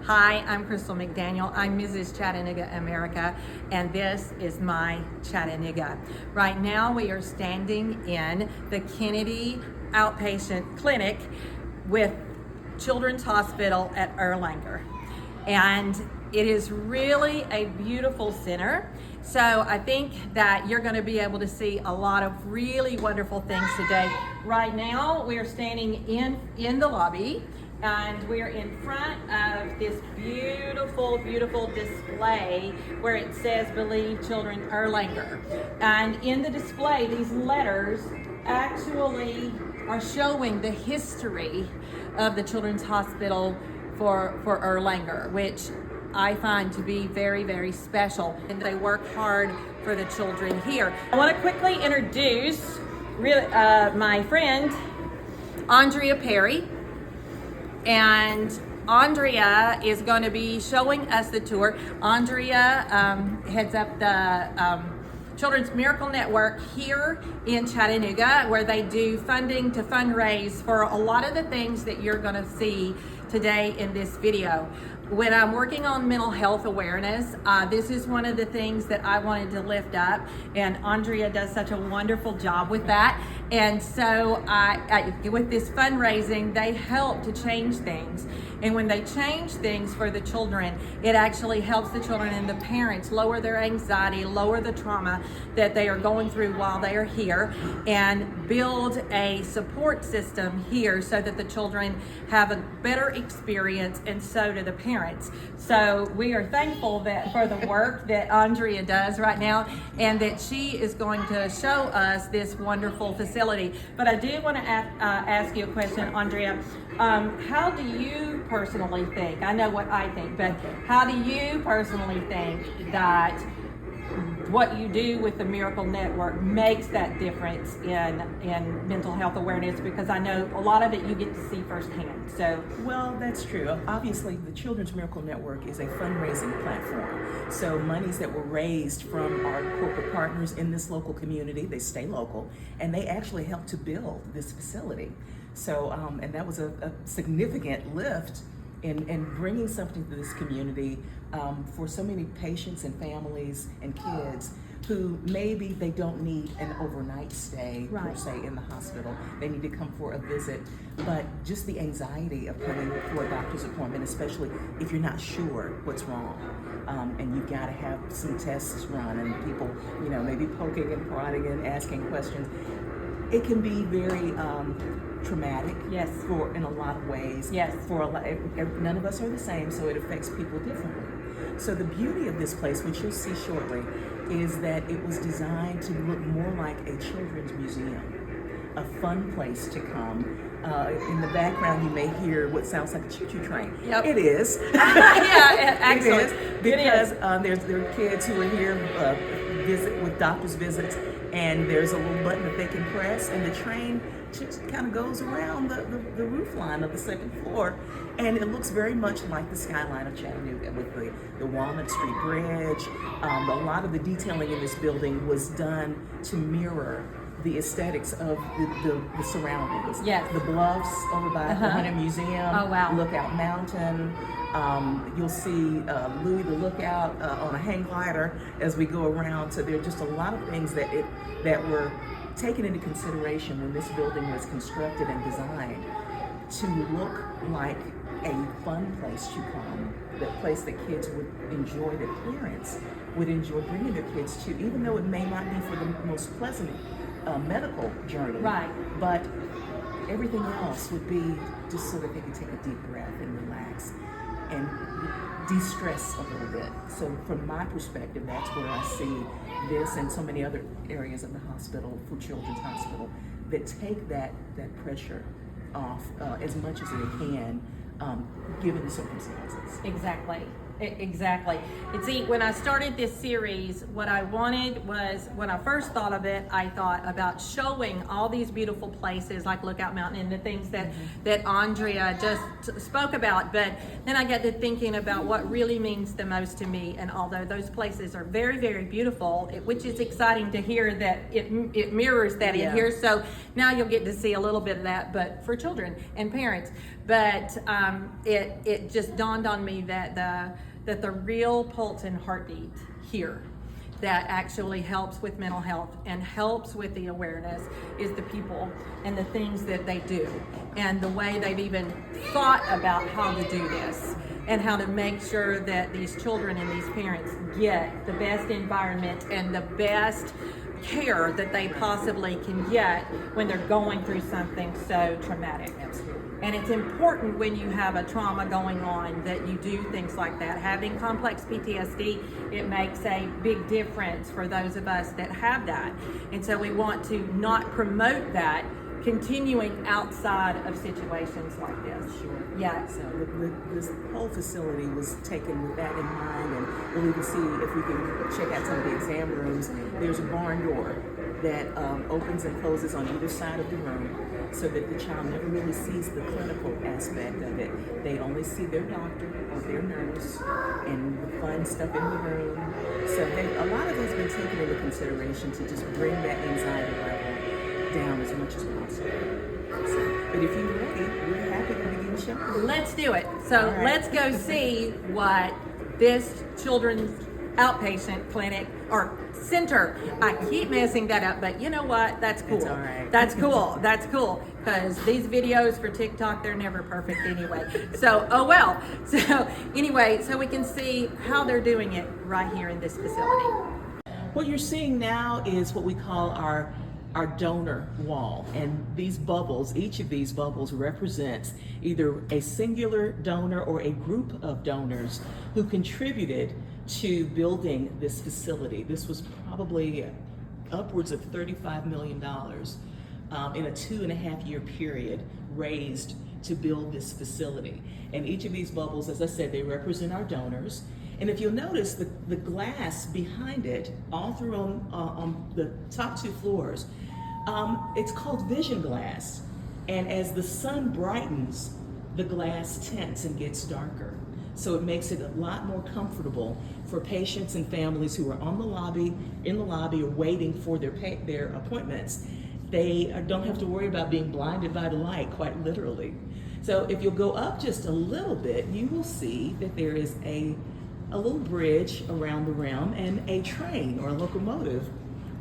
Hi, I'm Crystal McDaniel. I'm Mrs. Chattanooga America, and this is my Chattanooga. Right now we are standing in the Kennedy Outpatient Clinic with Children's Hospital at Erlanger. And it is really a beautiful center. So I think that you're going to be able to see a lot of really wonderful things today. Right now we are standing in the lobby, and we're in front of this beautiful, beautiful display where it says Believe Children Erlanger. And in the display, these letters actually are showing the history of the Children's Hospital for Erlanger, which I find to be very, very special. And they work hard for the children here. I want to quickly introduce my friend, Andrea Perry. And Andrea is going to be showing us the tour. Andrea heads up the Children's Miracle Network here in Chattanooga, where they do funding to fundraise for a lot of the things that you're going to see today in this video. When I'm working on mental health awareness, this is one of the things that I wanted to lift up, and Andrea does such a wonderful job with that. And so with this fundraising, they help to change things. And when they change things for the children, it actually helps the children and the parents lower their anxiety, lower the trauma that they are going through while they are here, and build a support system here so that the children have a better experience, and so do the parents. So we are thankful for the work that Andrea does right now, and that she is going to show us this wonderful facility. But I do want to ask you a question, Andrea. How do you personally think, I know what I think, but how do you personally think that what you do with the Miracle Network makes that difference in mental health awareness? Because I know a lot of it you get to see firsthand. So, well, that's true. Obviously, the Children's Miracle Network is a fundraising platform. So monies that were raised from our corporate partners in this local community, they stay local, and they actually help to build this facility. So, and that was a significant lift in bringing something to this community for so many patients and families and kids who maybe they don't need an overnight stay, per se, in the hospital. They need to come for a visit, but just the anxiety of coming for a doctor's appointment, especially if you're not sure what's wrong, and you've got to have some tests run, and people, maybe poking and prodding and asking questions. It can be very traumatic, yes, in a lot of ways. Yes. None of us are the same, so it affects people differently. So the beauty of this place, which you'll see shortly, is that it was designed to look more like a children's museum, a fun place to come. In the background, you may hear what sounds like a choo-choo train. Yep. It is. Yeah, excellent. It is, because there are kids who are here with doctor's visits, and there's a little button that they can press, and the train just kind of goes around the roof line of the second floor, and it looks very much like the skyline of Chattanooga with the Walnut Street Bridge. A lot of the detailing in this building was done to mirror the aesthetics of the surroundings. Yes. The bluffs over by the Hunter Museum, oh, wow. Lookout Mountain. You'll see Louis the Lookout on a hang glider as we go around. So there are just a lot of things that were taken into consideration when this building was constructed and designed to look like a fun place to come, the place that kids would enjoy, that parents would enjoy bringing their kids to, even though it may not be for the most pleasant medical journey. Right. But everything else would be just so that they could take a deep breath and relax and de-stress a little bit. So from my perspective, that's where I see this and so many other areas of the hospital, for Children's Hospital, that take that pressure off as much as they can, given the circumstances. Exactly. Exactly. And see, when I started this series, what I wanted was, when I first thought of it, I thought about showing all these beautiful places like Lookout Mountain and the things that Andrea just spoke about. But then I got to thinking about what really means the most to me. And although those places are very, very beautiful, which is exciting to hear that it mirrors that in here. So now you'll get to see a little bit of that, but for children and parents. But it just dawned on me that the real pulse and heartbeat here that actually helps with mental health and helps with the awareness is the people and the things that they do and the way they've even thought about how to do this and how to make sure that these children and these parents get the best environment and the best care that they possibly can get when they're going through something so traumatic. And it's important when you have a trauma going on that you do things like that. Having complex PTSD, it makes a big difference for those of us that have that. And so we want to not promote that continuing outside of situations like this. Sure. Yeah. So this whole facility was taken with that in mind, and we'll even see if we can check out some of the exam rooms. There's a barn door that opens and closes on either side of the room so that the child never really sees the clinical aspect of it. They only see their doctor or their nurse and the fun stuff in the room. So a lot of it has been taken into consideration to just bring that anxiety level down as much as possible. But if you're ready, we're happy to begin showing. Let's do it. So let's go see what this children's outpatient clinic or center. I keep messing that up, but you know what? That's cool. It's all right. That's cool. That's cool. Because these videos for TikTok, they're never perfect anyway. So, oh well. So anyway, so we can see how they're doing it right here in this facility. What you're seeing now is what we call our donor wall, and these bubbles, each of these bubbles represents either a singular donor or a group of donors who contributed to building this facility. This was probably upwards of $35 million in a 2.5-year period raised to build this facility. And each of these bubbles, as I said, they represent our donors. And if you'll notice, the glass behind it, all through on the top 2 floors, it's called vision glass. And as the sun brightens, the glass tints and gets darker. So it makes it a lot more comfortable for patients and families who are in the lobby or waiting for their appointments. They don't have to worry about being blinded by the light, quite literally. So if you'll go up just a little bit, you will see that there is a little bridge around the rim and a train or a locomotive.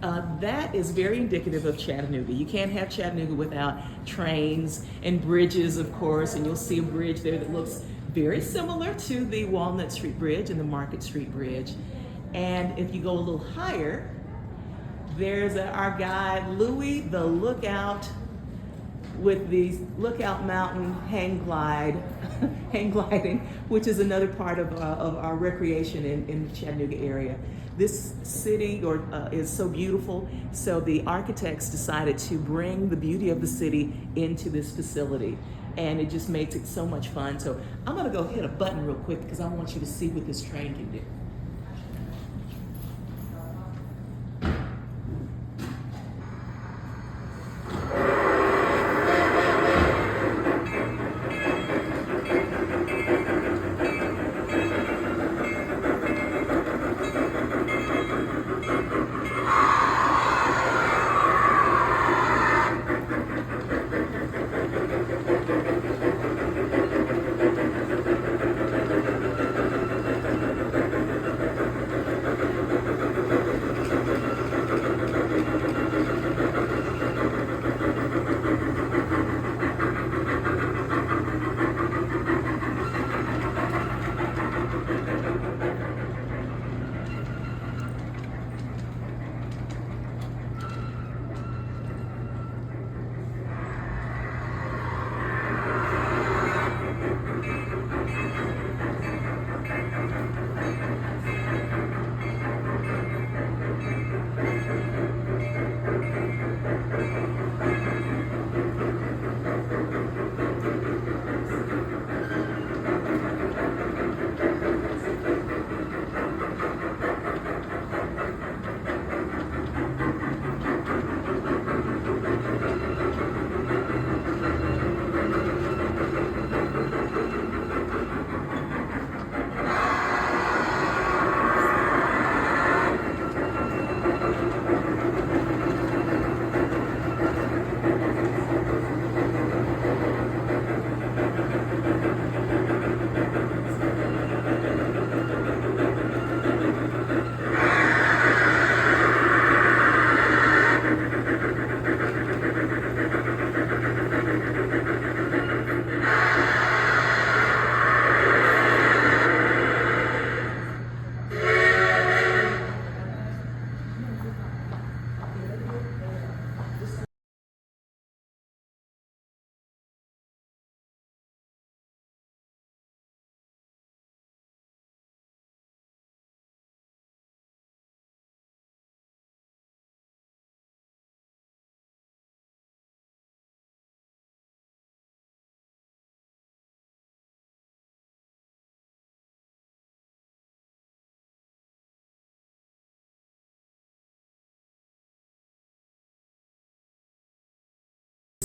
That is very indicative of Chattanooga. You can't have Chattanooga without trains and bridges, of course, and you'll see a bridge there that looks very similar to the Walnut Street Bridge and the Market Street Bridge. And if you go a little higher, there's our guide, Louie the Lookout, with the Lookout Mountain hang gliding, which is another part of our recreation in the Chattanooga area. This city is so beautiful, so the architects decided to bring the beauty of the city into this facility, and it just makes it so much fun. So I'm gonna go hit a button real quick because I want you to see what this train can do.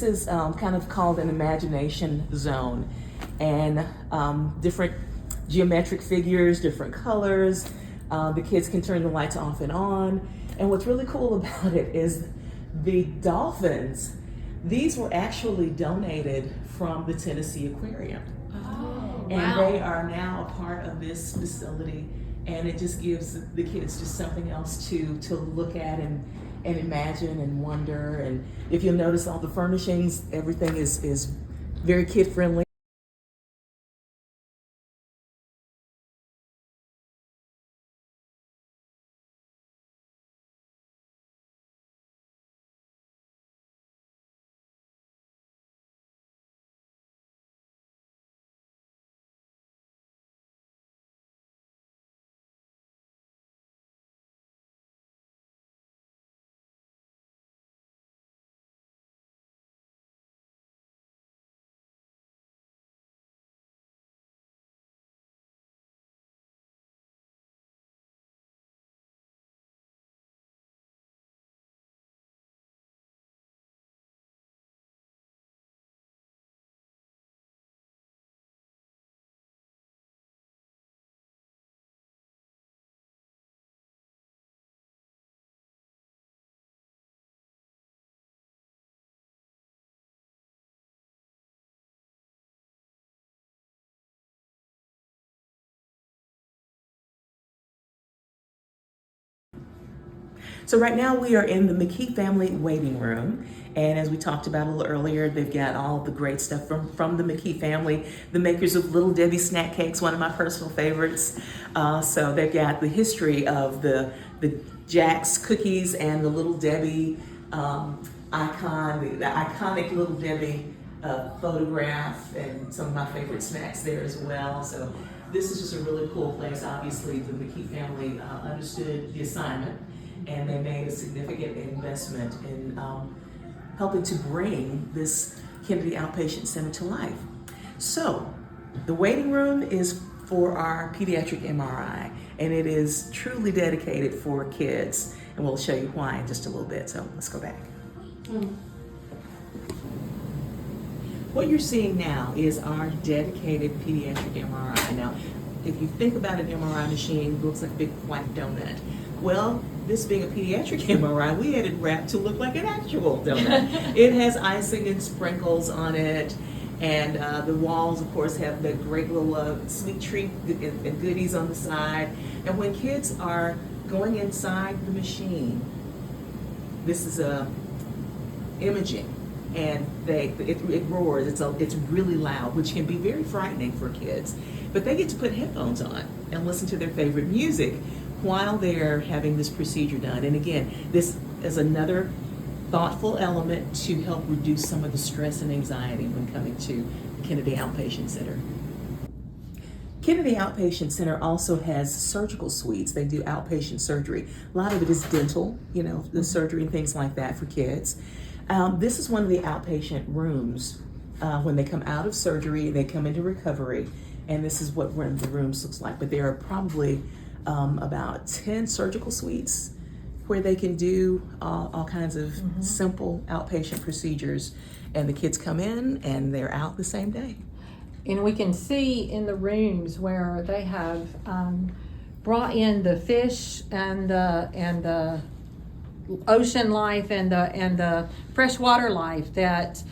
This is kind of called an imagination zone, and different geometric figures, different colors. The kids can turn the lights off and on. And what's really cool about it is the dolphins. These were actually donated from the Tennessee Aquarium. Oh, And wow. they are now a part of this facility, and it just gives the kids just something else to look at and imagine and wonder. And if you'll notice, all the furnishings, everything is very kid friendly. So right now we are in the McKee family waiting room. And as we talked about a little earlier, they've got all the great stuff from the McKee family, the makers of Little Debbie snack cakes, one of my personal favorites. So they've got the history of the Jack's cookies and the Little Debbie icon, the iconic Little Debbie photograph, and some of my favorite snacks there as well. So this is just a really cool place. Obviously, the McKee family understood the assignment, and they made a significant investment in helping to bring this Kennedy Outpatient Center to life. So the waiting room is for our pediatric MRI, and it is truly dedicated for kids, and we'll show you why in just a little bit. So let's go back. What you're seeing now is our dedicated pediatric MRI. Now, if you think about an MRI machine, it looks like a big white donut. Well, this being a pediatric MRI, we had it wrapped to look like an actual donut. It has icing and sprinkles on it, and the walls, of course, have the great little sweet treat and goodies on the side. And when kids are going inside the machine, this is imaging, and it roars. It's really loud, which can be very frightening for kids. But they get to put headphones on and listen to their favorite music while they're having this procedure done. And again, this is another thoughtful element to help reduce some of the stress and anxiety when coming to the Kennedy Outpatient Center. Kennedy Outpatient Center also has surgical suites. They do outpatient surgery. A lot of it is dental, the surgery and things like that for kids. This is one of the outpatient rooms. When they come out of surgery, they come into recovery, and this is what one of the rooms looks like. But there are probably about 10 surgical suites where they can do all kinds of simple outpatient procedures, and the kids come in and they're out the same day. And we can see in the rooms where they have brought in the fish and the ocean life and the freshwater life that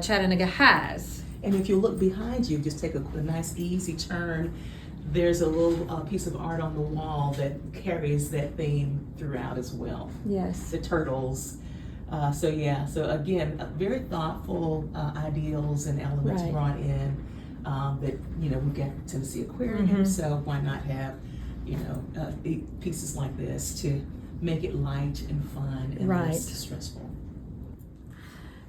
Chattanooga has. And if you look behind you, just take a nice easy turn, there's a little piece of art on the wall that carries that theme throughout as well. Yes. The turtles. So again, very thoughtful ideals and elements Right. brought in. That we've got Tennessee Aquarium, so why not have pieces like this to make it light and fun and Right. less stressful.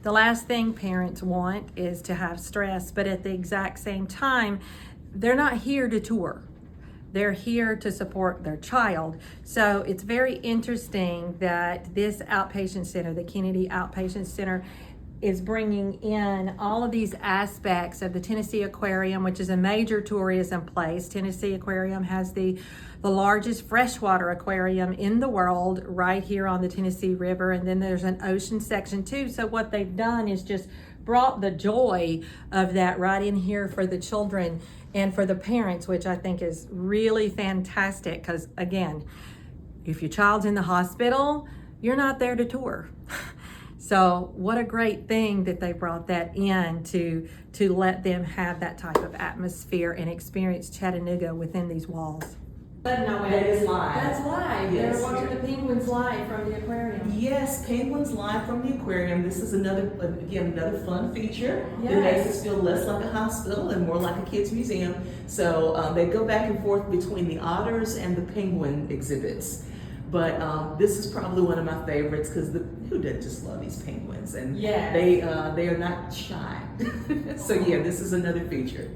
The last thing parents want is to have stress, but at the exact same time, they're not here to tour. They're here to support their child. So it's very interesting that this outpatient center, the Kennedy Outpatient Center, is bringing in all of these aspects of the Tennessee Aquarium, which is a major tourism place. Tennessee Aquarium has the largest freshwater aquarium in the world right here on the Tennessee River, and then there's an ocean section too. So what they've done is just brought the joy of that right in here for the children and for the parents, which I think is really fantastic, because again, if your child's in the hospital, you're not there to tour. So what a great thing that they brought that in to let them have that type of atmosphere and experience Chattanooga within these walls. But no, That is live. That's live. Yes. They're watching the penguins live from the aquarium. Yes, penguins live from the aquarium. This is another fun feature that Yes. makes us feel less like a hospital and more like a kids museum. So they go back and forth between the otters and the penguin exhibits. But this is probably one of my favorites, because who doesn't just love these penguins? And Yes. they are not shy. So yeah, this is another feature.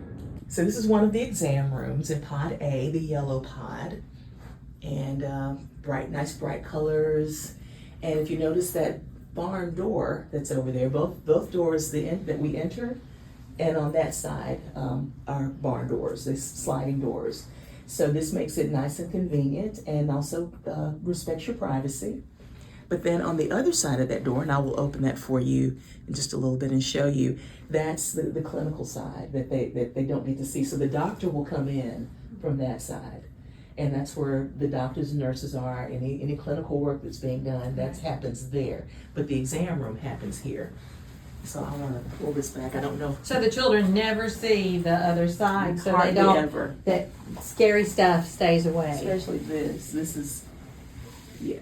So this is one of the exam rooms in Pod A, the yellow pod, and nice bright colors. And if you notice that barn door that's over there, both doors that we enter, and on that side are barn doors, these sliding doors. So this makes it nice and convenient, and also respects your privacy. But then on the other side of that door, and I will open that for you in just a little bit and show you, that's the clinical side that they don't get to see. So the doctor will come in from that side, and that's where the doctors and nurses are. Any clinical work that's being done, that happens there. But the exam room happens here. So I want to pull this back. I don't know. So the children never see the other side, so they Hardly don't. ever. That scary stuff stays away. Especially this. This is, yeah.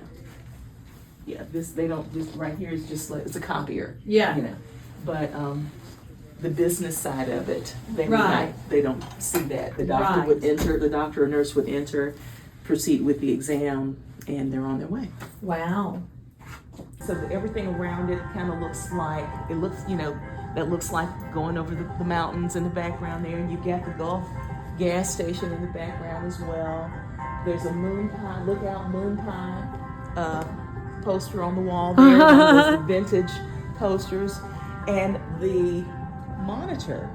Yeah, they don't, just right here is just like, it's a copier. Yeah. You know, but the business side of it, Right. they don't see that. The doctor Right. would enter, the doctor or nurse would enter, proceed with the exam, and they're on their way. Wow. So everything around it kind of looks like, that looks like going over the mountains in the background there. And you've got the Gulf gas station in the background as well. There's a moon pie, lookout moon pie poster on the wall there, one of those vintage posters. And the monitor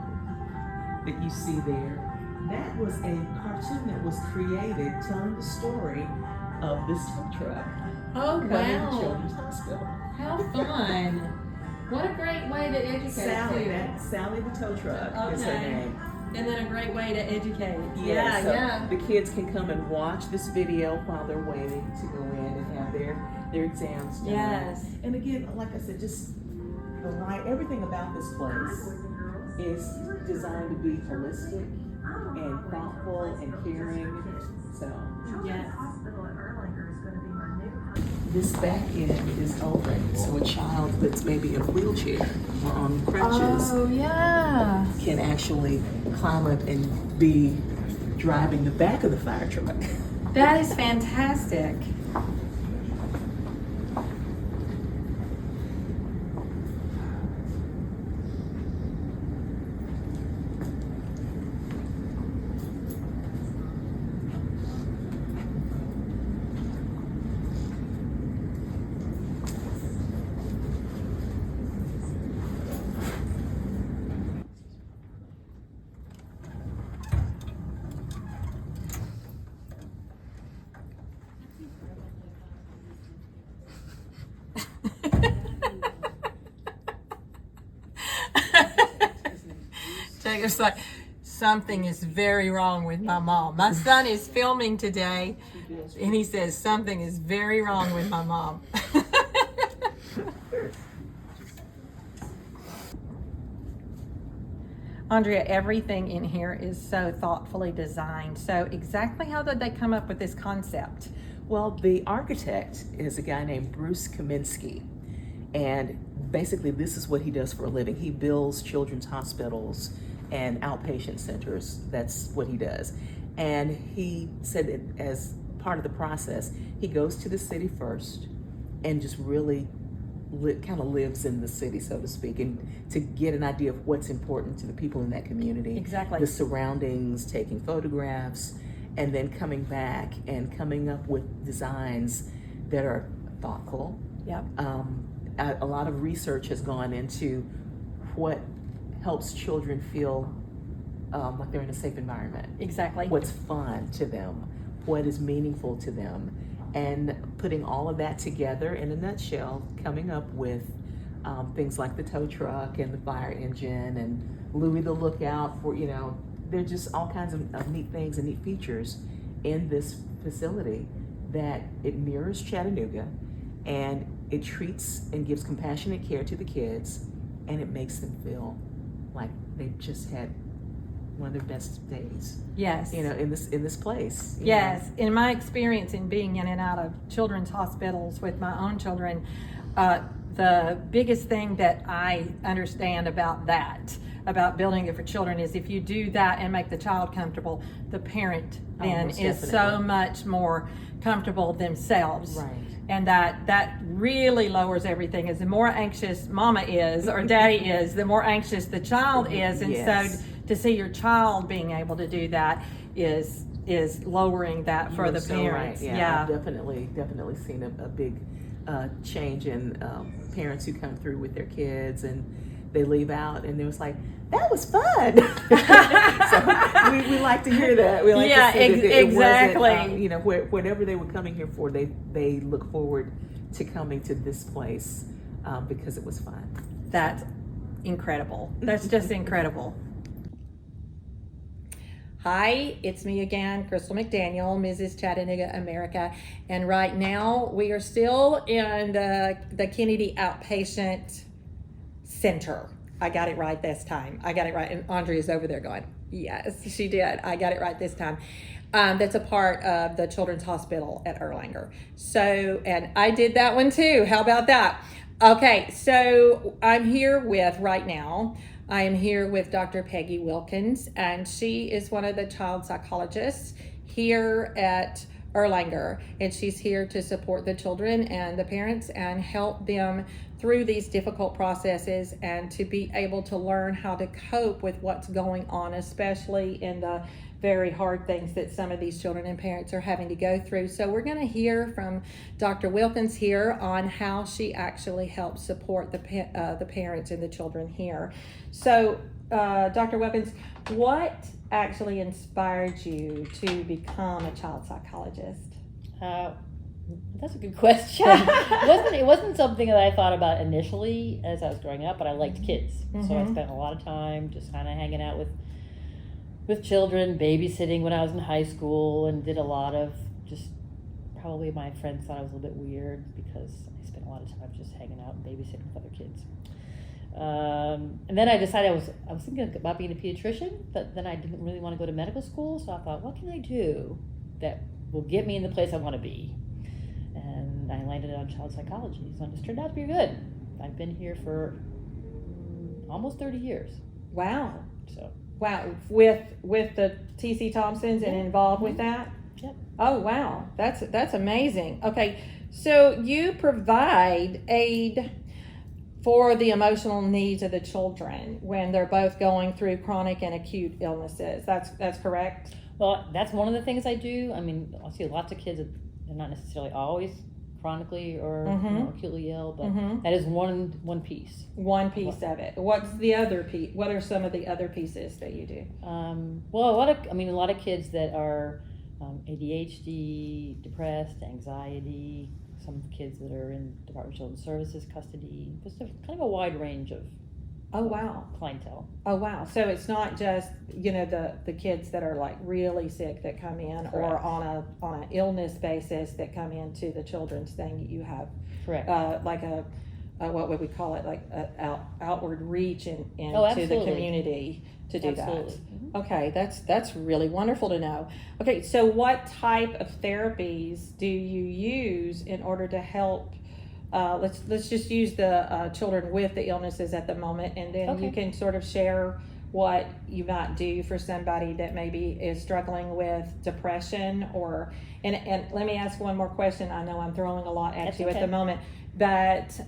that you see there, that was a cartoon that was created telling the story of this tow truck. Oh, Coming to Children's Hospital. How fun. What a great way to educate, Sally the tow truck is her Okay. name. And then a great way to educate. Yeah, so the kids can come and watch this video while they're waiting to go in and have their exams done. Yes. And again, like I said, just everything about this place is designed to be holistic and thoughtful and caring. So Yes. this back end is open, so a child that's maybe in a wheelchair or on crutches Oh, yeah. can actually climb up and be driving the back of the fire truck. That is fantastic. Jacob's like, something is very wrong with my mom. My son is filming today, and he says something is very wrong with my mom. Andrea, everything in here is so thoughtfully designed. So exactly how did they come up with this concept? Well, the architect is a guy named Bruce Kaminsky, and basically this is what he does for a living. He builds children's hospitals and outpatient centers. That's what he does. And he said that as part of the process, he goes to the city first and just really kind of lives in the city, so to speak, and to get an idea of what's important to the people in that community. Exactly. The surroundings, taking photographs, and then coming back and coming up with designs that are thoughtful, Yep. a lot of research has gone into what helps children feel like they're in a safe environment. Exactly. What's fun to them, what is meaningful to them, and putting all of that together in a nutshell, coming up with things like the tow truck and the fire engine and Louie the Lookout for, there are just all kinds of neat things and neat features in this facility that it mirrors Chattanooga, and it treats and gives compassionate care to the kids, and it makes them feel like they've just had one of their best days. Yes. In this place. Yes. In my experience in being in and out of children's hospitals with my own children, the biggest thing that I understand about building it for children, is if you do that and make the child comfortable, the parent then is so much more comfortable themselves. Right. And that really lowers everything. As the more anxious mama is or daddy is, the more anxious the child is. And so to see your child being able to do that is lowering that for the parents. Right. Yeah, I've definitely seen a big change in parents who come through with their kids and they leave out and it was like, that was fun. So we like to hear that. We like to see that exactly. It wasn't, whatever they were coming here for, they look forward to coming to this place because it was fun. That's incredible. That's just incredible. Hi, it's me again, Crystal McDaniel, Mrs. Chattanooga America, and right now we are still in the Kennedy Outpatient Center. I got it right this time. I got it right, and Andrea's over there going, yes, she did. I got it right this time. That's a part of the Children's Hospital at Erlanger. So, and I did that one too. How about that? Okay, so I'm here with, right now, I am here with Dr. Peggy Wilkins, and she is one of the child psychologists here at Erlanger, and she's here to support the children and the parents and help them through these difficult processes and to be able to learn how to cope with what's going on, especially in the very hard things that some of these children and parents are having to go through. So we're going to hear from Dr. Wilkins here on how she actually helps support the parents and the children here. So Dr. Wilkins, what actually inspired you to become a child psychologist? That's a good question. It wasn't something that I thought about initially as I was growing up, but I liked kids. Mm-hmm. So I spent a lot of time just kind of hanging out with children, babysitting when I was in high school, and did a lot of probably my friends thought I was a little bit weird because I spent a lot of time just hanging out and babysitting with other kids. And then I decided I was thinking about being a pediatrician, but then I didn't really want to go to medical school, so I thought, what can I do that will get me in the place I want to be? And I landed on child psychology, so it's turned out to be good. I've been here for almost 30 years. Wow. So. Wow, with the T.C. Thompsons and involved with that? Yep. Oh, wow, that's amazing. Okay, so you provide aid for the emotional needs of the children when they're both going through chronic and acute illnesses. That's correct? Well, that's one of the things I do. I mean, I see lots of kids that are not necessarily always chronically or acutely ill, but that is one piece. One piece of it. What's the other piece? What are some of the other pieces that you do? Well, a lot of kids that are ADHD, depressed, anxiety. Some kids that are in Department of Children's Services custody. Just kind of a wide range of clientele. Oh wow! So it's not just the kids that are like really sick that come in, correct, or on an illness basis that come into the children's thing. You have, correct, like a what would we call it, like a outward reach into the community to do absolutely. That. Mm-hmm. Okay, that's really wonderful to know. Okay, so what type of therapies do you use in order to help? Let's just use the children with the illnesses at the moment, and then you can sort of share what you might do for somebody that maybe is struggling with depression and let me ask one more question. I know I'm throwing a lot at you at the moment, but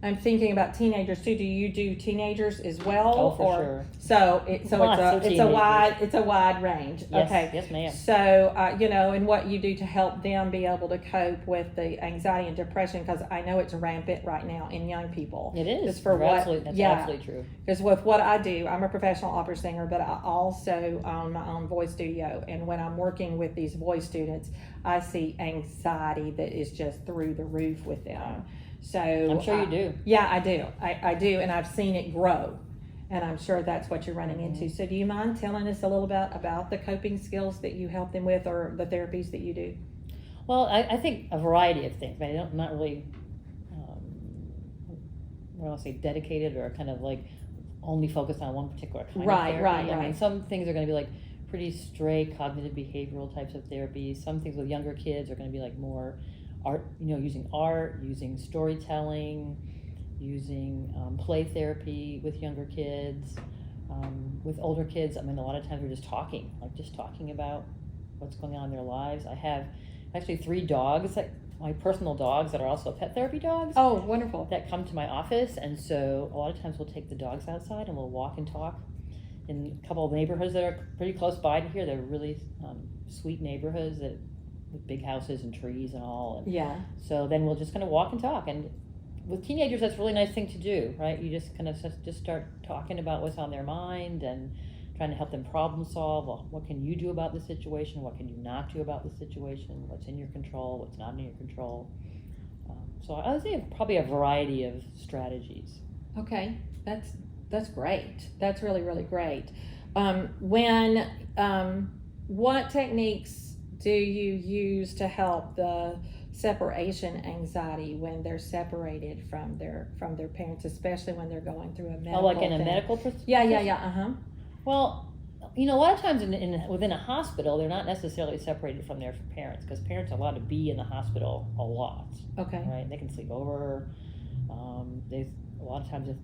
I'm thinking about teenagers too. Do you do teenagers as well? Oh, for sure. So Lots of it's a teenagers. wide range. Yes, Okay. yes, ma'am. So and what you do to help them be able to cope with the anxiety and depression, because I know it's rampant right now in young people. It is. Just for That's absolutely true. Because with what I do, I'm a professional opera singer, but I also own my own voice studio. And when I'm working with these voice students, I see anxiety that is just through the roof with them. So I'm sure you do. Yeah, I do. I do, and I've seen it grow. And I'm sure that's what you're running into. So do you mind telling us a little bit about the coping skills that you help them with, or the therapies that you do? Well, I think a variety of things. I'm not really, I don't want to say dedicated or kind of like only focused on one particular kind of therapy. Right. I mean, some things are going to be like pretty straight cognitive behavioral types of therapies. Some things with younger kids are going to be like more art, using art, using storytelling, using play therapy with younger kids. With older kids, I mean, a lot of times we're just talking about what's going on in their lives. I have actually 3 dogs, like my personal dogs that are also pet therapy dogs. Oh, wonderful. That come to my office, and so a lot of times we'll take the dogs outside and we'll walk and talk in a couple of neighborhoods that are pretty close by to here. They're really sweet neighborhoods with big houses and trees and all. And Yeah. so then we'll just kind of walk and talk. And with teenagers, that's a really nice thing to do, right? You just kind of just start talking about what's on their mind and trying to help them problem solve. Well, what can you do about the situation? What can you not do about the situation? What's in your control? What's not in your control? So I would say probably a variety of strategies. Okay, that's great. That's really, really great. What techniques do you use to help the separation anxiety when they're separated from their parents, especially when they're going through a medical like in a thing? medical Yeah. Well, a lot of times within a hospital, they're not necessarily separated from their parents, because parents are allowed to be in the hospital a lot. Okay. Right? They can sleep over. A lot of times if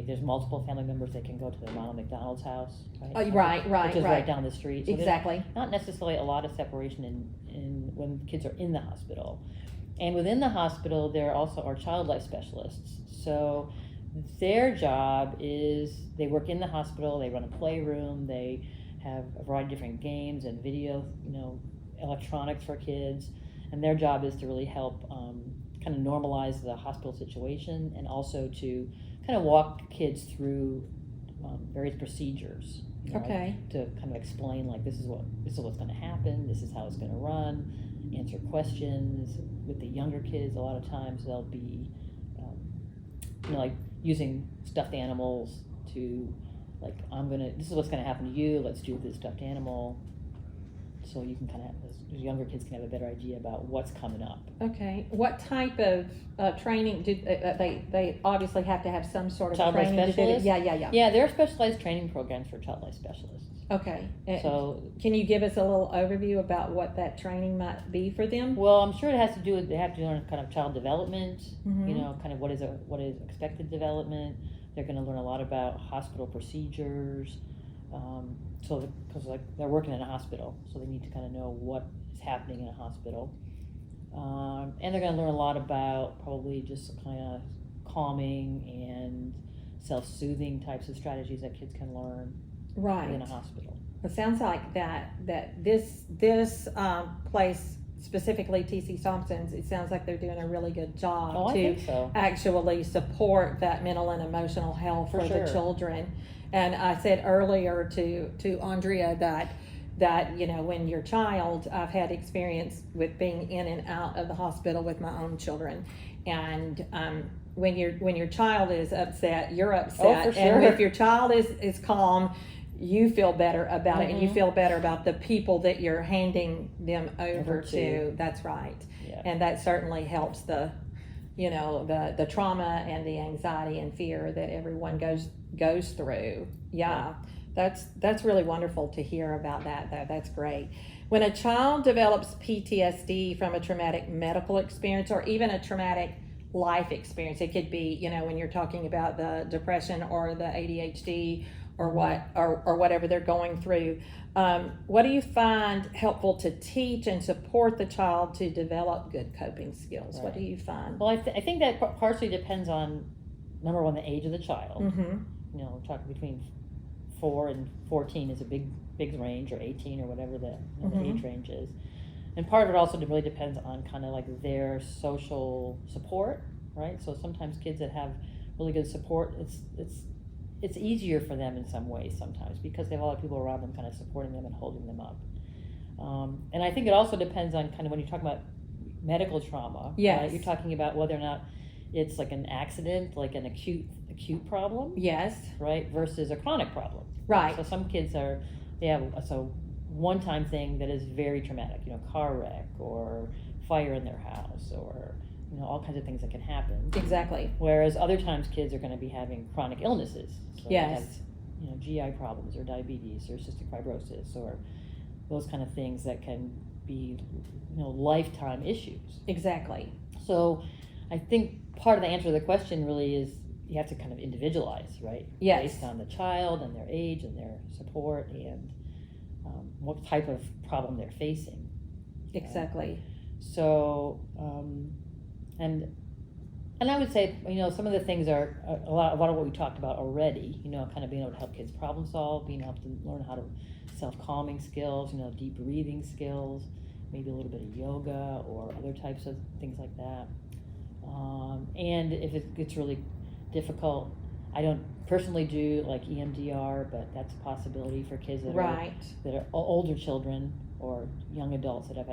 there's multiple family members, they can go to their mom at McDonald's house. Right? Which is right down the street. So exactly. Not necessarily a lot of separation in when kids are in the hospital. And within the hospital, there also are child life specialists. So their job is they work in the hospital, they run a playroom, they have a variety of different games and video, electronics for kids. And their job is to really help kind of normalize the hospital situation, and also to kind of walk kids through various procedures. Okay. To kind of explain, like, this is what's going to happen, this is how it's going to run, answer questions. With the younger kids, a lot of times they'll be, like using stuffed animals to, like, this is what's going to happen to you, let's do this stuffed animal. So you can kind of, as younger kids can have a better idea about what's coming up. Okay. What type of training do they obviously have to have some sort of Child life training specialists? to do? Yeah. Yeah, there are specialized training programs for child life specialists. Okay. So can you give us a little overview about what that training might be for them? Well, I'm sure it has to do with, they have to learn kind of child development, Mm-hmm. kind of what is expected development. They're going to learn a lot about hospital procedures. Because they're working in a hospital, so they need to kind of know what is happening in a hospital. And they're going to learn a lot about probably just kind of calming and self-soothing types of strategies that kids can learn in a hospital. It sounds like that this place, specifically TC Thompson's, it sounds like they're doing a really good job I think so. actually support that mental and emotional health for sure. the children. And I said earlier to Andrea that when your child, I've had experience with being in and out of the hospital with my own children, and when your child is upset, you're upset. Oh, for sure. And if your child is calm, you feel better about it, and you feel better about the people that you're handing them over to. That's right. Yeah. And that certainly helps the trauma and the anxiety and fear that everyone goes through. Yeah. That's really wonderful to hear about that. That's great. When a child develops PTSD from a traumatic medical experience, or even a traumatic life experience, it could be, when you're talking about the depression or the ADHD or whatever they're going through, what do you find helpful to teach and support the child to develop good coping skills? Right. What do you find? Well, I think that partially depends on number one, the age of the child. Mm-hmm. You know, we're talking between 4 and 14 is a big range, or 18 or whatever the age range is. And part of it also really depends on kind of like their social support, right? So sometimes kids that have really good support, it's easier for them in some ways sometimes because they have a lot of people around them kind of supporting them and holding them up. And I think it also depends on kind of when you talk about medical trauma. Yes. Right? You're talking about whether or not it's like an accident, like an acute problem. Yes. Right, versus a chronic problem. Right. So some kids they have a one-time thing that is very traumatic, you know, car wreck or fire in their house, or you know, all kinds of things that can happen. Exactly. Whereas other times kids are going to be having chronic illnesses. So Yes. they have, you know, GI problems or diabetes or cystic fibrosis or those kind of things that can be, you know, lifetime issues. Exactly. So I think part of the answer to the question really is you have to kind of individualize, right? Yes. Based on the child and their age and their support and what type of problem they're facing. Exactly. So, and I would say, you know, some of the things are a lot of what we talked about already, you know, kind of being able to help kids problem solve, being able to learn how to self-calming skills, you know, deep breathing skills, maybe a little bit of yoga or other types of things like that. And if it gets really difficult, I don't personally do like EMDR, but that's a possibility for kids that Right. are older children or young adults that have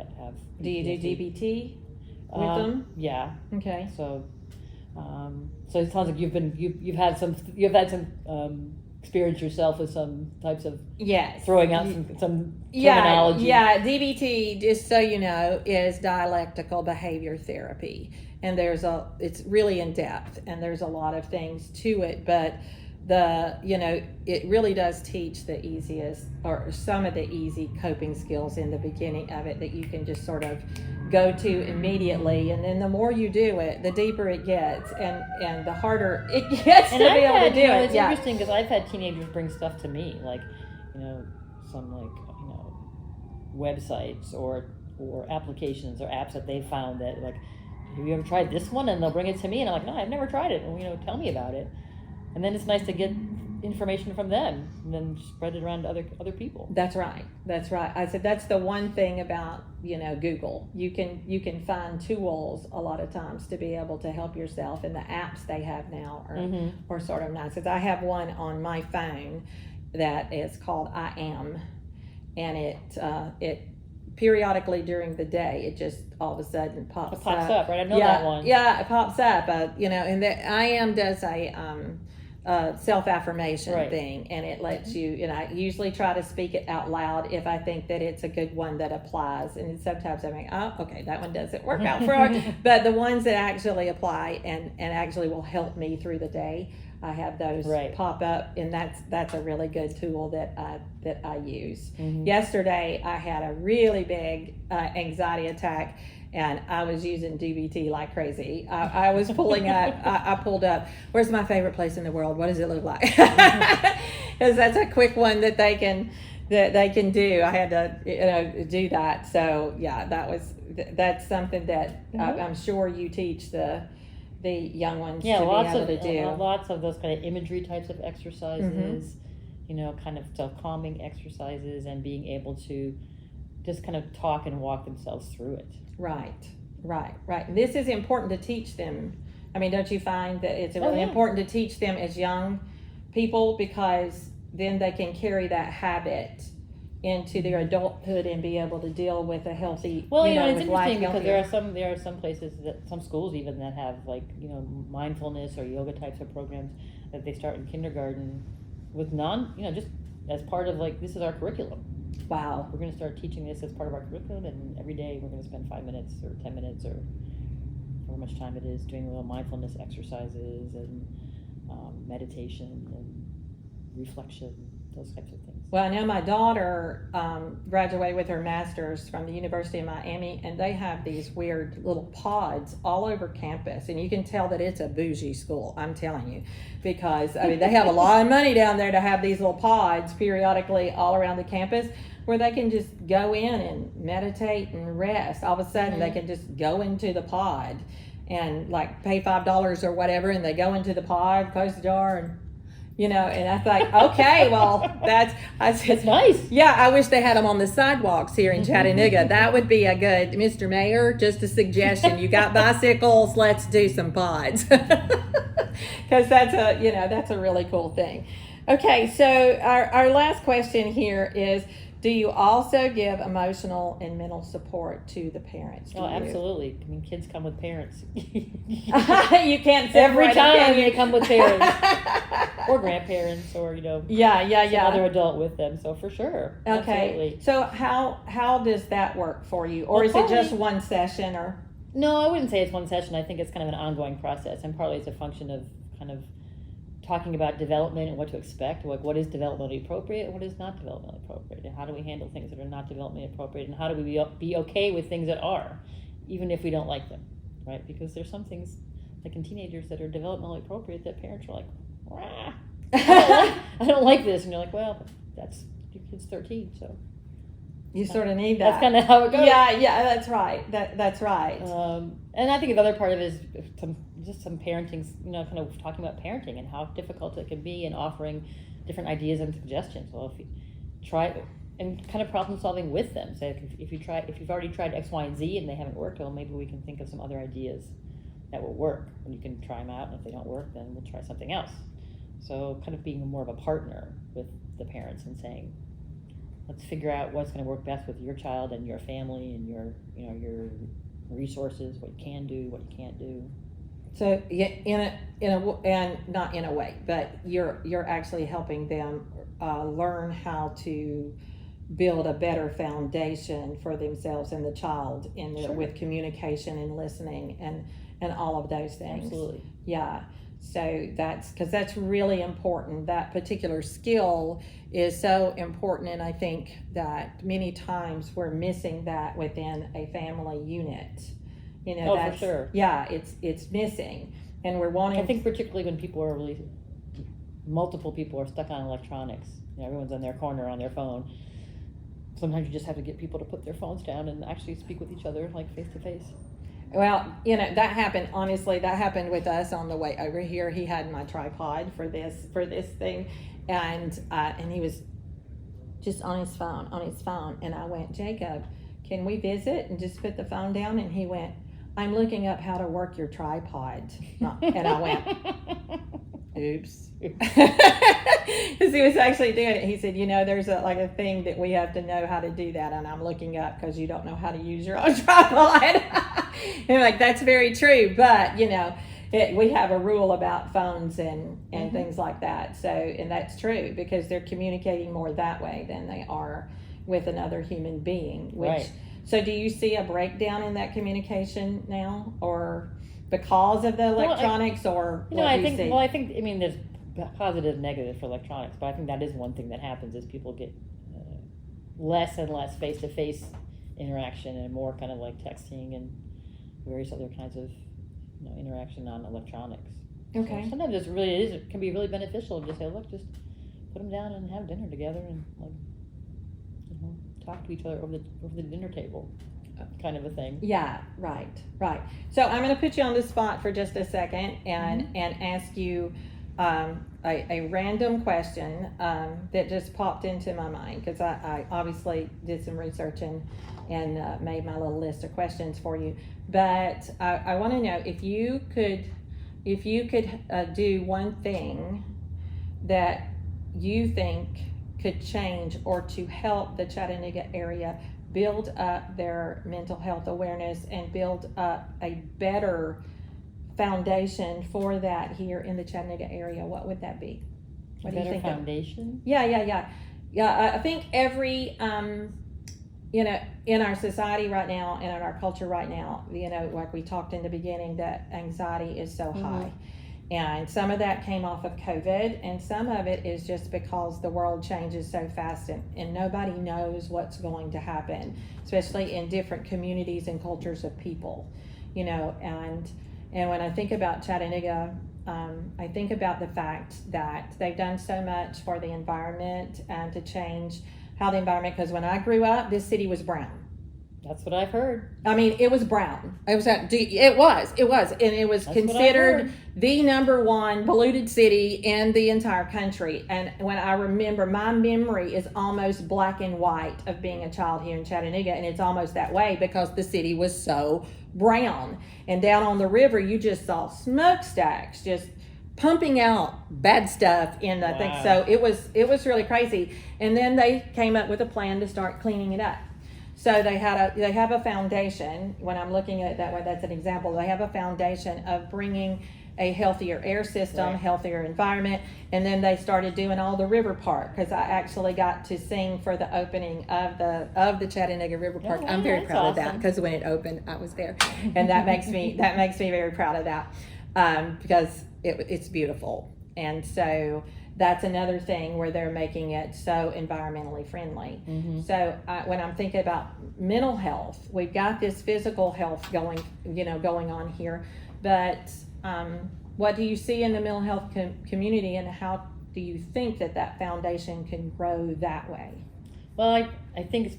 Do you do PTSD. DBT with them? Yeah. Okay. So, so it sounds like you've had some experience yourself with some types of Yes. throwing out some terminology. Yeah, DBT, just so you know, is dialectical behavior therapy. And it's really in depth, and there's a lot of things to it, but it really does teach the easiest, or some of the easy coping skills in the beginning of it that you can just sort of go to immediately, and then the more you do it, the deeper it gets, and the harder it gets to be able to do it. It's interesting because I've had teenagers bring stuff to me, like, you know, some like, you know, websites or applications or apps that they found that like, have you ever tried this one? And they'll bring it to me, and I'm like, no, I've never tried it. And, you know, tell me about it. And then it's nice to get information from them and then spread it around to other people. That's right. I said that's the one thing about, you know, Google. You can find tools a lot of times to be able to help yourself, and the apps they have now are sort of nice. Because I have one on my phone that is called I Am, and it periodically during the day, it just all of a sudden pops up, right? I know that one. Yeah, it pops up. You know, and I Am does a self-affirmation thing, and it lets you, and I usually try to speak it out loud if I think that it's a good one that applies, and sometimes I'm like, oh, okay, that one doesn't work out for her. But the ones that actually apply and actually will help me through the day, I have those pop up, and that's a really good tool that I use. Yesterday I had a really big anxiety attack, and I was using DBT like crazy. I was pulling up, I pulled up, where's my favorite place in the world? What does it look like? Because that's a quick one that they can do. I had to, you know, do that. So yeah, that's something that I'm sure you teach the young ones to be able to do. Lots of those kind of imagery types of exercises, you know, kind of self-calming exercises, and being able to just kind of talk and walk themselves through it. Right. And this is important to teach them. I mean, don't you find that it's really important to teach them as young people, because then they can carry that habit into their adulthood and be able to deal with a healthy, well, you know, it's with interesting life because there are some places some schools even that have, like, you know, mindfulness or yoga types of programs that they start in kindergarten with just as part of, like, this is our curriculum. Wow. We're going to start teaching this as part of our curriculum, and every day we're going to spend 5 minutes or 10 minutes or however much time it is doing little mindfulness exercises and meditation and reflection, those types of things. Well, I know my daughter graduated with her master's from the University of Miami, and they have these weird little pods all over campus, and you can tell that it's a bougie school, I'm telling you, because I mean they have a lot of money down there to have these little pods periodically all around the campus where they can just go in and meditate and rest. All of a sudden they can just go into the pod and like pay $5 or whatever, and they go into the pod, close the jar, and and I thought, okay, well, I said, It's nice. yeah, I wish they had them on the sidewalks here in Chattanooga. That would be a good, Mr. Mayor, just a suggestion. You got bicycles, let's do some pods. Because that's a really cool thing. Okay, so our last question here is, do you also give emotional and mental support to the parents? Oh, absolutely. I mean, kids come with parents. You can't Every separate time them, they come with parents or grandparents or some other adult with them. So for sure. Okay. Absolutely. So how does that work for you, or Well, is it just one session, or? No, I wouldn't say it's one session. I think it's kind of an ongoing process, and partly it's a function of kind of talking about development and what to expect, like what is developmentally appropriate and what is not developmentally appropriate, and how do we handle things that are not developmentally appropriate, and how do we be okay with things that are, even if we don't like them, right? Because there's some things, like in teenagers, that are developmentally appropriate that parents are like, rah, I don't like this, and you're like, well, that's your kid's 13, so You sort of need that. that's kind of how it goes. Yeah, that's right. That's right. And I think another part of it is some parenting, kind of talking about parenting and how difficult it can be, and offering different ideas and suggestions. Well, if you try, and kind of problem solving with them. So if you've already tried X, Y, and Z and they haven't worked, well, maybe we can think of some other ideas that will work, and you can try them out. And if they don't work, then we'll try something else. So kind of being more of a partner with the parents and saying, let's figure out what's going to work best with your child and your family and your resources, what you can do, what you can't do. So and not in a way, but you're actually helping them learn how to build a better foundation for themselves and the child with communication and listening and all of those things. Absolutely. Yeah. So that's really important. That particular skill is so important, and I think that many times we're missing that within a family unit. For sure. Yeah, it's missing, and we're wanting. I think particularly when multiple people are stuck on electronics. Everyone's in their corner on their phone. Sometimes you just have to get people to put their phones down and actually speak with each other, like face to face. Well, that happened. Honestly, that happened with us on the way over here. He had my tripod for this thing, and he was just on his phone. And I went, Jacob, can we visit and just put the phone down? And he went, I'm looking up how to work your tripod. And I went, oops. Because he was actually doing it. He said, there's a thing that we have to know how to do that, and I'm looking up because you don't know how to use your own tripod. And I'm like, that's very true, but we have a rule about phones and things like that. So, and that's true because they're communicating more that way than they are with another human being. Right. So do you see a breakdown in that communication now, or because of the electronics, or what do you see? Well, I think there's positive and negative for electronics, but I think that is one thing that happens is people get less and less face-to-face interaction and more kind of like texting and various other kinds of interaction on electronics. Okay. So sometimes it can be really beneficial to just say, look, just put them down and have dinner together and talk to each other over the dinner table, kind of a thing. Yeah, right. So I'm going to put you on the spot for just a second and ask you a random question that just popped into my mind, because I obviously did some research and made my little list of questions for you. But I want to know if you could do one thing that you think could change or to help the Chattanooga area build up their mental health awareness and build up a better foundation for that here in the Chattanooga area, what would that be? What do you think? Foundation? Yeah. I think every in our society right now and in our culture right now, like we talked in the beginning, that anxiety is so high. And some of that came off of COVID, and some of it is just because the world changes so fast and nobody knows what's going to happen, especially in different communities and cultures of people, and when I think about Chattanooga, I think about the fact that they've done so much for the environment and to change how the environment, because when I grew up, this city was brown. That's what I've heard. I mean, it was brown. It was, and it was That's what I considered heard. the number one polluted city in the entire country. And when I remember, my memory is almost black and white of being a child here in Chattanooga, and it's almost that way because the city was so brown. And down on the river, you just saw smokestacks just pumping out bad stuff in the thing. Wow. So it was really crazy. And then they came up with a plan to start cleaning it up. So they have a foundation. When I'm looking at it that way, that's an example. They have a foundation of bringing a healthier air system, Right. healthier environment, and then they started doing all the river park, because I actually got to sing for the opening of the Chattanooga River Park. Oh, I'm very that's proud of that awesome. because when it opened, I was there, and that makes me very proud of that, because it's beautiful. And so that's another thing where they're making it so environmentally friendly. Mm-hmm. So when I'm thinking about mental health, we've got this physical health going on here, but what do you see in the mental health community, and how do you think that foundation can grow that way? Well, I think it's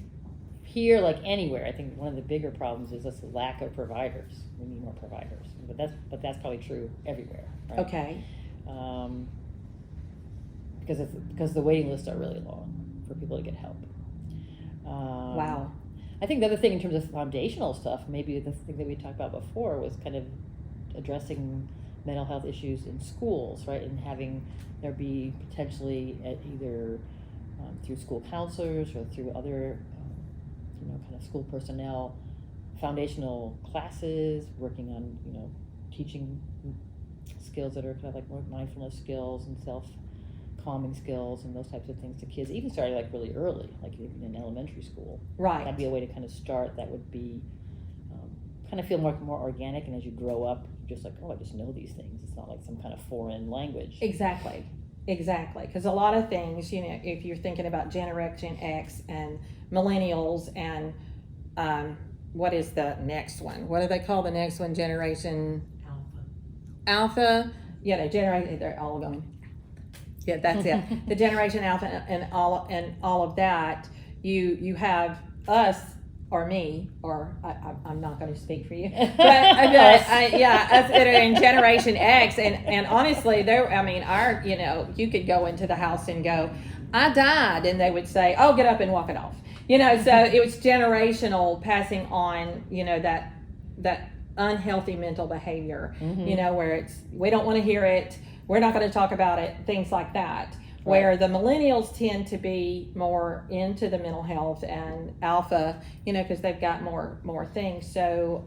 here, like anywhere. I think one of the bigger problems is this lack of providers. We need more providers, but that's probably true everywhere. Right? Okay. Because the waiting lists are really long for people to get help. Wow. I think the other thing in terms of foundational stuff, maybe the thing that we talked about before, was kind of addressing mental health issues in schools, right? And having there be potentially either through school counselors or through other, kind of school personnel, foundational classes, working on, teaching skills that are kind of like more mindfulness skills and self-calming skills and those types of things to kids, even starting like really early, like even in elementary school. Right. That'd be a way to kind of start. That would be kind of feel more organic, and as you grow up, you're just like, oh, I just know these things. It's not like some kind of foreign language. Exactly. Because a lot of things, if you're thinking about Generation X and millennials and what is the next one? What do they call the next one? Generation Alpha. Generation. They're all going. Yeah, that's it. The Generation Alpha and all of that. You have us. Or me, or I'm not going to speak for you, but us that are in Generation X, and honestly, you could go into the house and go, I died, and they would say, oh, get up and walk it off, so it was generational passing on, that unhealthy mental behavior, Mm-hmm. where we don't want to hear it, we're not going to talk about it, things like that. Right. Where the millennials tend to be more into the mental health and alpha, because they've got more things. So,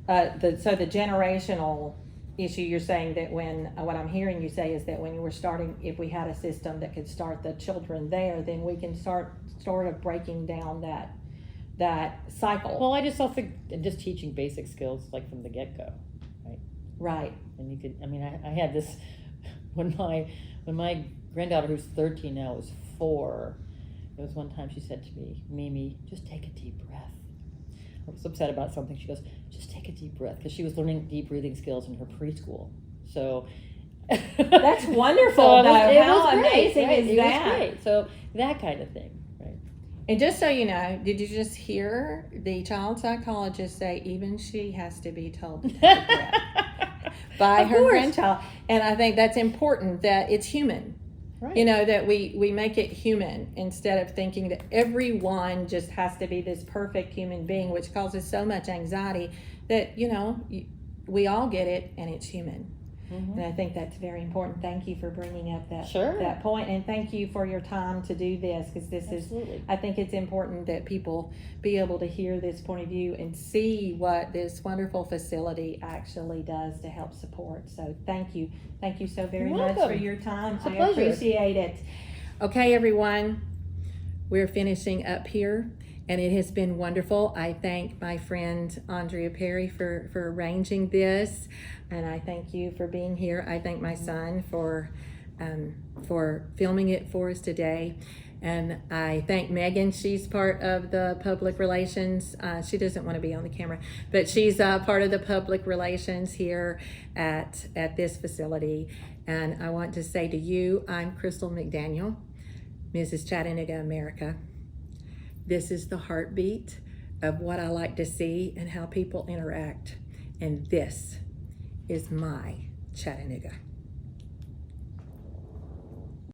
the generational issue, you're saying that what I'm hearing you say is that when you were starting, if we had a system that could start the children there, then we can start sort of breaking down that cycle. Well, I just also think just teaching basic skills like from the get-go, right? Right. And you could, I had this when my granddaughter, who's 13 now, was 4. There was one time she said to me, Mimi, just take a deep breath. I was upset about something. She goes, just take a deep breath, because she was learning deep breathing skills in her preschool. So that's wonderful. How amazing right? is It that? was great. So that kind of thing, right? And just so you know, did you just hear the child psychologist say even she has to be told to take a breath by Of her course. grandchild? And I think that's important, that it's human. Right. That we make it human instead of thinking that everyone just has to be this perfect human being, which causes so much anxiety that, we all get it and it's human. Mm-hmm. And I think that's very important. Thank you for bringing up Sure. that point, and thank you for your time to do this, because Absolutely. I think it's important that people be able to hear this point of view and see what this wonderful facility actually does to help support. So thank you so very You're much welcome. for your time. It's a I pleasure. appreciate it. Okay, everyone, we're finishing up here, and it has been wonderful. I thank my friend Andrea Perry for arranging this, and I thank you for being here. I thank my son for filming it for us today, and I thank Megan. She's part of the public relations. She doesn't want to be on the camera, but she's part of the public relations here at this facility. And I want to say to you, I'm Crystal McDaniel, Mrs. Chattanooga America. This is the heartbeat of what I like to see and how people interact. And this is my Chattanooga.